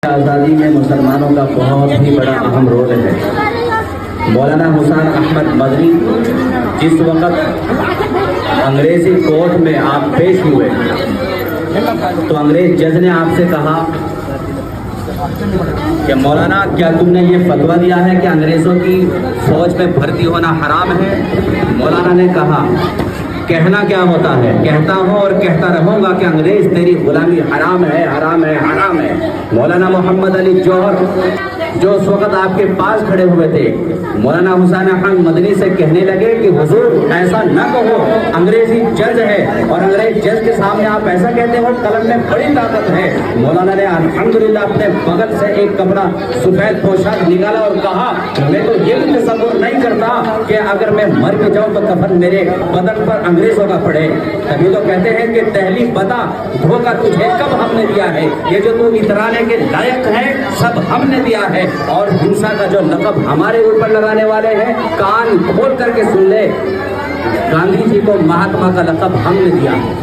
آزادی میں مسلمانوں کا بہت ہی بڑا اہم رول ہے۔ مولانا حسین احمد مدنی جس وقت انگریزی کورٹ میں آپ پیش ہوئے تو انگریز جج نے آپ سے کہا کہ مولانا کیا تم نے یہ فتویٰ دیا ہے کہ انگریزوں کی فوج میں بھرتی ہونا حرام ہے؟ مولانا نے کہا کہنا کیا ہوتا ہے، کہتا ہوں اور کہتا رہوں گا کہ انگریز تیری غلامی حرام ہے، حرام ہے، حرام ہے۔ مولانا محمد علی جوہر جو اس وقت آپ کے پاس کھڑے ہوئے تھے مولانا حسین احمد مدنی سے کہنے لگے کہ حضور ایسا نہ کہو، انگریزی جج ہے اور انگریز جج کے سامنے آپ ایسا کہتے ہو، قلم میں بڑی طاقت ہے۔ مولانا نے الحمدللہ اپنے بغل سے ایک کپڑا سفید پوشاک نکالا اور کہا میں تو یہ بھی تصور نہیں کرتا کہ اگر میں مر کے جاؤں تو کفن میرے بدن پر انگریزوں کا پڑے۔ تبھی تو کہتے ہیں کہ دہلی بتا دھوکہ تجھے کب ہم نے دیا ہے، یہ جو تو اترانے کے لائق ہے سب ہم نے دیا ہے، اور ہنسا کا جو لقب ہمارے اوپر لگانے والے ہیں کان کھول کر کے سن لے، گاندھی جی کو مہاتما کا لقب ہم نے دیا ہے۔